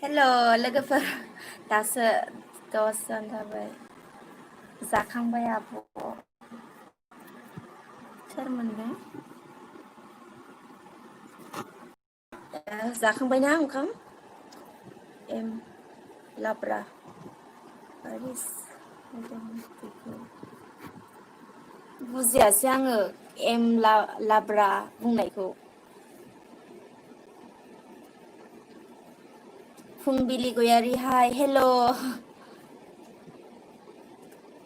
हेल' लोगोफोर दासो 10 जन जाबाय जाखांबाय आब' सोरमोनबा जाखांबायना ओंखाम एम लाब्रा आरिस बुजियासै आङो एम लाब्रा बुंनायखौ फुंबिलि गयारि हाय हेल'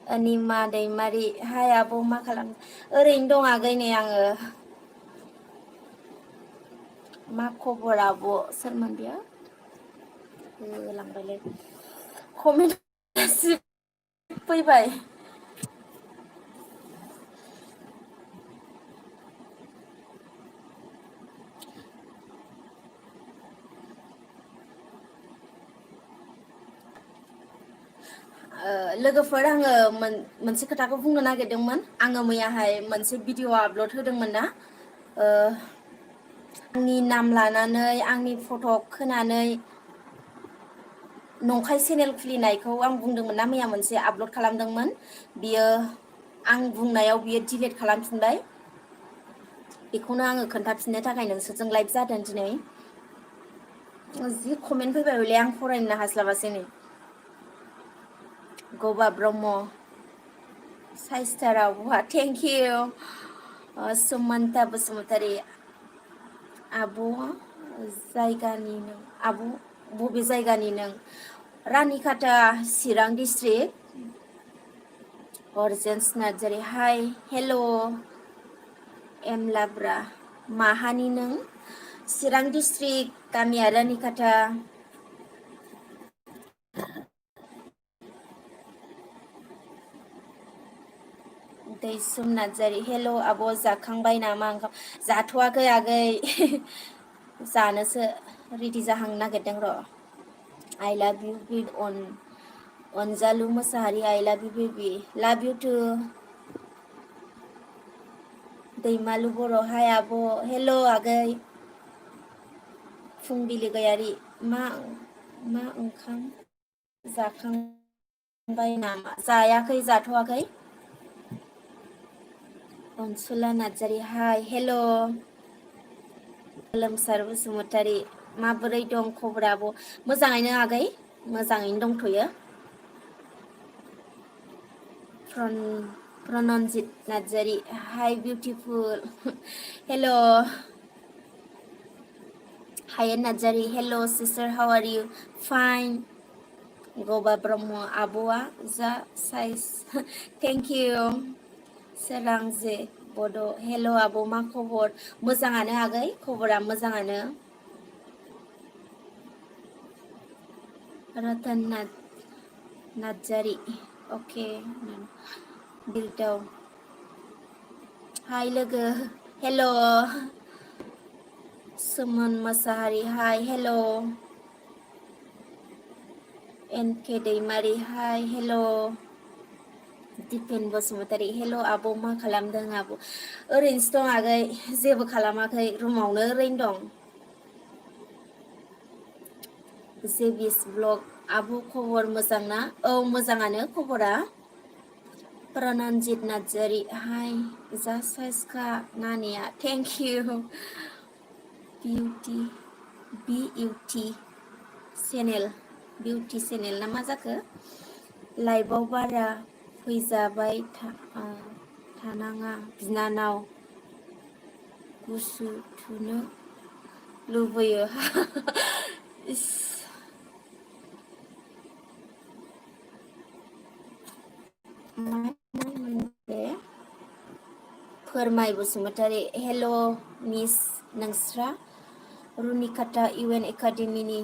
अनिमा दैमारि हाय आब' मा खालाम ओरैनो दं आगै नै आङो मा खबर आब' सोरमोन बियो लांबायलै कमेन्ट फैबाय लोगोफोर आङो मोनसे खोथाखौ बुंनो नागिरदोंमोन आङो मैयाहाय मोनसे भिडिअ आपल'ड होदोंमोन ना आंनि नाम लानानै आंनि फट' खोनानै नंखाय चेनेल खुलिनायखौ आं बुंदोंमोन ना मैया मोनसे आपल'ड खालामदोंमोन बियो आं बुंनायाव बियो डिलिट खालामफिनबाय बेखौनो आङो खोन्थाफिननो थाखाय नोंसोरजों लाइभ जादों दिनै जि कमेन्ट फैबाय हले आं फरायनो हास्लाबासै नै गबा ब्रह्म साइस्टाराव बहा थेंक इउ सुमान्ता बसुमतारी आब' जायगानि नों आब' बबे जायगानि नों रानिखाथा चिरां district अरजेन्स Narzary hi hello' M लाब्रा माहानि नों चिरां डिस्ट्रिक्ट गामिया रानिखाथा दैसुम नार्जारि हेल' आब' जाखांबाय नामा ओंखाम जाथ'वाखै आगै जानोसो रेडि जाहांनो नागिरदों र' आइ लाभ इउ उइथ अनजालु मोसाहारि आइ लाभ इउ बेबि लाभ इउ टु दैमालु बर' हाय आब' हेल' आगै फुंबिलि गयारि मा ओंखाम जाखांबाय नामा जायाखै जाथ'वाखै अनसुला नार्जारि हाय हेल' गोलोमसार बसुमतारी माबोरै दं खबरा आब' मोजाङैनो आगै मोजाङैनो दंथ'यो प्रनन्जित नार्जारि हाय बिउटिफुल हेल' हायेन नार्जारि हेल' sister how are you fine गबा ब्रह्म आब'आ जा साइज थेंक इउ सोरांजे बड' हेल' आब' मा खबर मोजाङानो आगै खबरा मोजाङानो रतन नार्जारि अके बिरदाव हाय लोगो हेल' सोमोन मोसाहारि हाय हेल' एनके दैमारि हाय हेल' दिपेन बसुमतारी हेल' आब' मा खालामदों आब' ओरैनोसो दं आगै जेबो खालामाखै रुमावनो ओरैनो दं जेबिस ब्लग आब' खबर मोजां ना औ मोजाङानो खबरा प्रनन्जित नार्जारि हाय जा साइसखा नानिया thank you beauty channel beauty channel ना मा जाखो लाइभआव बारा फैजाबाय थानाङा बिनानाव गुसु थुनो लुबैयो इस फोरमाय बसुमतारी हेल' मिस नोंस्रा रुनिकाटा इउ एन एकाडेमिनि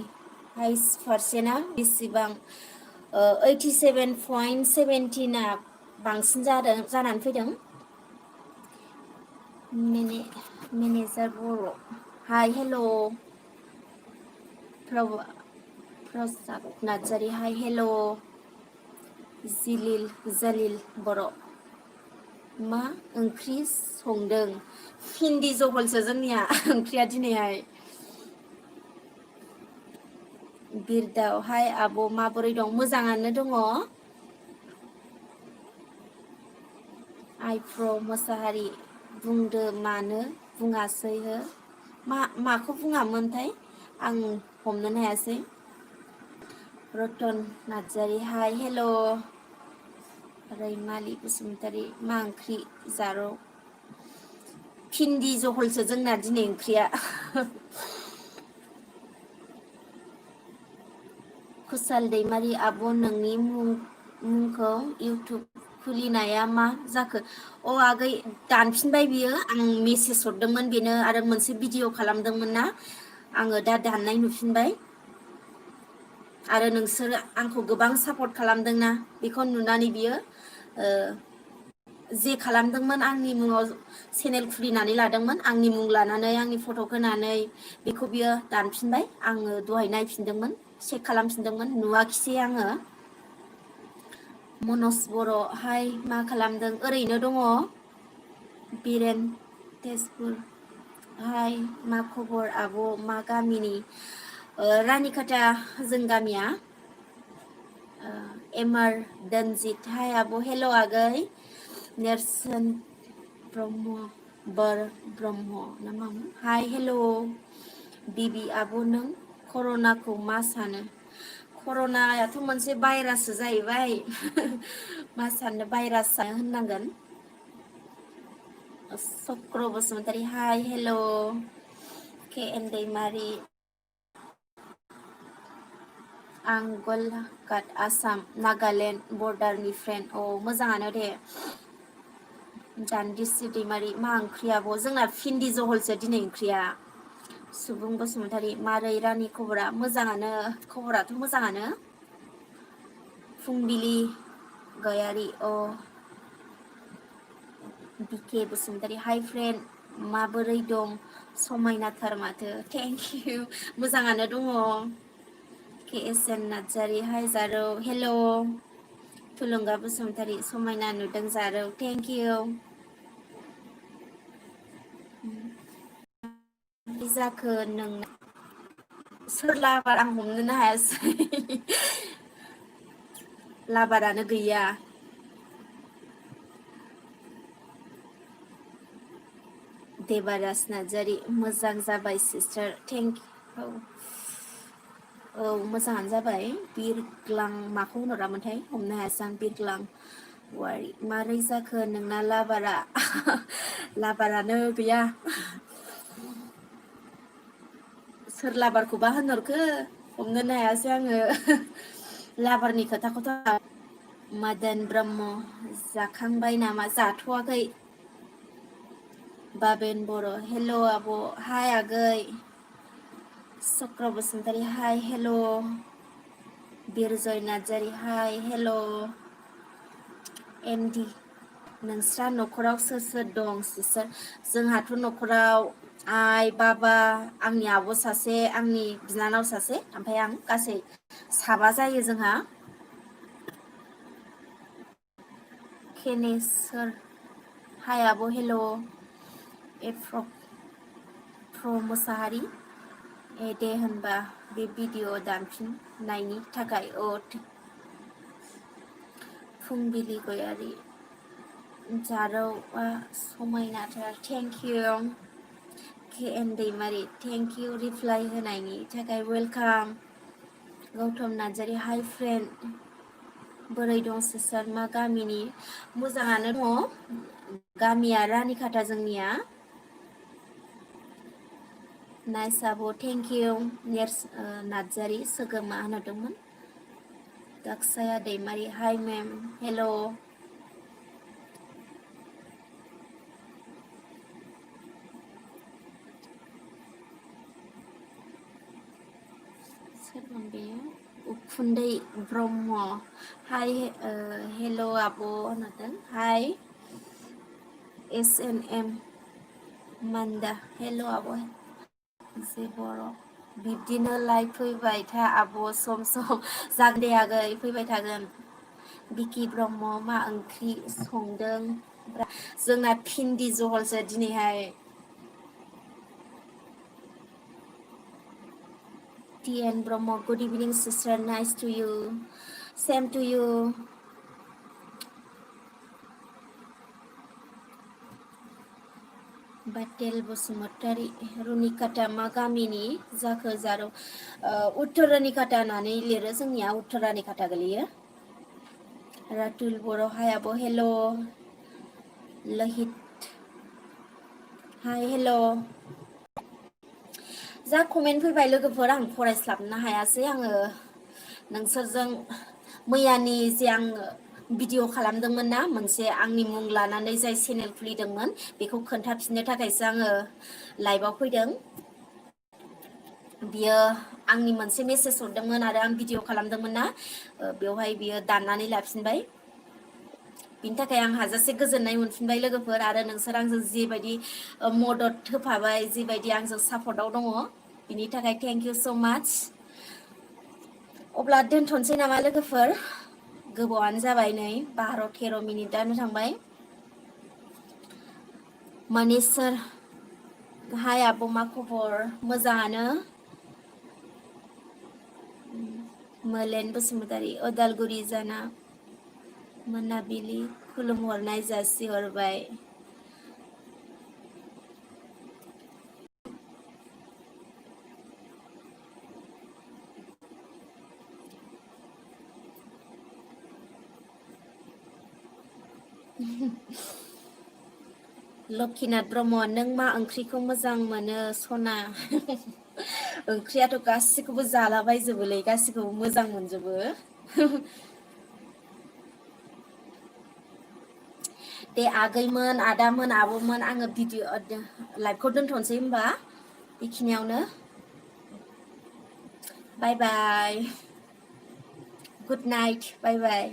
हाइस पारसेन्टआ बेसेबां 87.17 बांसिन जानानै फैदों मेनेजार बर' हाय हेल' प्रसाद नार्जारि हाय हेल' जालिल बर' मा ओंख्रि संदों भिन्दि जहलसो जोंनिया ओंख्रिया दिनैहाय बिरदाव हाय आब' माबोरै दं? मोजाङानो दङ। आइप्र' मोसाहारि बुंदो मानो बुङासै हो? माखौ बुङामोनथाय आं हमनोनो हायासै। Ratan Narzary hi hello'. रैमालि बसुमतारी मा ओंख्रि जार'? भिन्दि जहलसो जोंना दिनै ओंख्रिया। कुसाल दैमारि आब' नोंनि मुंखौ इउटुब खुलिनाया मा जाखो? अ आगै दानफिनबाय बियो, आं मेसेज हरदोंमोन बेनो आरो मोनसे भिडिअ खालामदोंमोन ना, आङो दा दाननाय नुफिनबाय। आरो नोंसोर आंखौ गोबां सापर्ट खालामदोंना, बेखौ नुनानै बियो जे खालामदोंमोन आंनि मुङाव चेनेल खुलिनानै लादोंमोन, आंनि मुं लानानै आंनि फट' होनानै बेखौ बियो दानफिनबाय। आङो दहाय नायफिनदोंमोन, चेक खालामफिनदोंमोन, नुवाखिसै आङो। मनज बर' हाय मा खालामदों? ओरैनो दङ। बिरेन तेजपुर हाय मा खबर आब'? मा गामिनि? रानिखाथा जों गामिया। एमार दोनजित हाय आब' हेल' आगै। नेरसोन ब्रह्म ब्रह्म ना मामोन? Hi hello'. बिबि आब' नों कर'नाखौ मा सानो? कर'नायाथ' मोनसे भाइराससो जाहैबाय। मा साननो, भाइरासआनो होननांगोन। चक्र बसुमतारी हाय हेल'। के एन दैमारि आं गलाघाट आसाम नागालेण्ड बरडारनि फ्रेन्ड। औ मोजाङानो दे। दान्दिस्रि दैमारि मा ओंख्रि आब'? जोंना भिन्दि जहलसो दिनै ओंख्रिया। सुबुं बसुमतारी मारै रानि खबरा? मोजाङानो, खबराथ' मोजाङानो। फुंबिलि गयारि अ बिके बसुमतारी हाय फ्रेन्ड माबोरै दं? समायनाथार माथो। थेंक इउ मोजाङानो दङ। के एस एन नार्जारि हाय जारौ हेल'। थुलुंगा बसुमतारी समायना नुदों जारौ, थेंक इउ। जाखो नोंना? सोर लाबार आं हमनोनो हायासै। लाबारानो गैया। देबारास नार्जारि मोजां जाबाय सिस्टार, थेंक इउ। औ मोजाङानो जाबाय। बिरग्लां माखौ होनहरामोनथाय हमनो हायासै आं। बिरग्लां वारि मारै जाखो नोंना लाबारा? लाबारानो गैया। सोर लाबारखौबा होनहरखो हमनोनो हायासै आङो। लाबारनि खोथाखौथ'। मदन ब्रह्म जाखांबाय नामा? जाथ'वाखै। बाबेन बर' हेल' आब' हाय आगै। चक्र Basumatary hi hello'. बिरजय Narzary hi hello'. MD नोंस्रा न'खराव सोर सोर दं सिस्टार? जोंहाथ' न'खराव आइ बाबा आंनि आब' सासे आंनि बिनानाव सासे ओमफ्राय आं, गासै साबा जायो जोंहा। केनेस्वर हाय आब' हेल'। प्र मोसाहारि ए दे होनबा बे भिडिअ दानफिननायनि थाखाय औ। फुंबिलि गयारि जारौआ समायनाथार, thank you. K N Daimary thank you reply होनायनि थाखाय, वेलकाम। गौतम नार्जारि हाय फ्रेन्ड बोरै दं सिस्टार? मा गामिनि? मोजाङानो दङ। गामिया रानिखाथा जोंनिया। नाइस आब' थेंक इउ। नार्जारि सोगोमा होनहरदोंमोन। दाक्साया दैमारि हाय मेम हेल'। सोरमोन बेयो? उखुन्दै ब्रह्म हाय हेल' आब' होनहरदों हाय। एस एन एम मान्दा हेल' आब'। जे बर' बिब्दिनो लाइक फैबाय था आब' सम सम। जागोन दे आगै फैबाय थागोन। बिकि ब्रह्म मा ओंख्रि संदों? जोंना भिन्दि जहलसो। दिनैहाय। TN Bromo, good evening, sister. Nice to you. Same to you. Batel Bosumataरि, Runikata मा गामिनि जाखो जारौ उत्तरानिकाटा होननानै लिरो जोंनिया उत्तरानिकाटा गोलैयो रातुल बर' हाय आब' हेल' लहित हाय हेल' जा कमेन्ट फैबाय लोगोफोर आं फरायस्लाबनो हायासै आङो नोंसोरजों मैयानि जे आं भिडिअ खालामदोंमोन ना मोनसे आंनि मुं लानानै जाय चेनेल खुलिदोंमोन बेखौ खोन्थाफिननो थाखायसो आङो लाइभआव फैदों बियो आंनि मोनसे मेसेज हरदोंमोन आरो आं भिडिअ खालामदोंमोन ना बेवहाय बियो दाननानै लाफिनबाय बिनि थाखाय आं हाजासे गोजोननाय मोनफिनबाय लोगोफोर आरो नोंसोर आंजों जेबायदि मदद होफाबाय जेबायदि आंजों सापर्टआव दङ बिनि थाखाय थेंक इउ स' माच अब्ला दोनथ'नोसै नामा लोगोफोर गोबावानो जाबाय नै 12-13 मिनिटआनो थांबाय मनिसर हाय आब' मा खबर मोजाङानो मोलेन बसुमतारी उदालगुरि जाना मोनाबिलि खुलुमहरनाय जासिहरबाय लक्षिनाथ ब्रह्म नों मा ओंख्रिखौ मोजां मोनो सना ओंख्रियाथ' गासिखौबो जालाबायजोबोलै गासिखौबो मोजां मोनजोबो दे आगैमोन आदामोन आब'मोन आङो भिडिअ लाइभखौ दोनथ'नोसै होमबा बेखिनियावनो बाय बाय गुड नाइट बाय बाय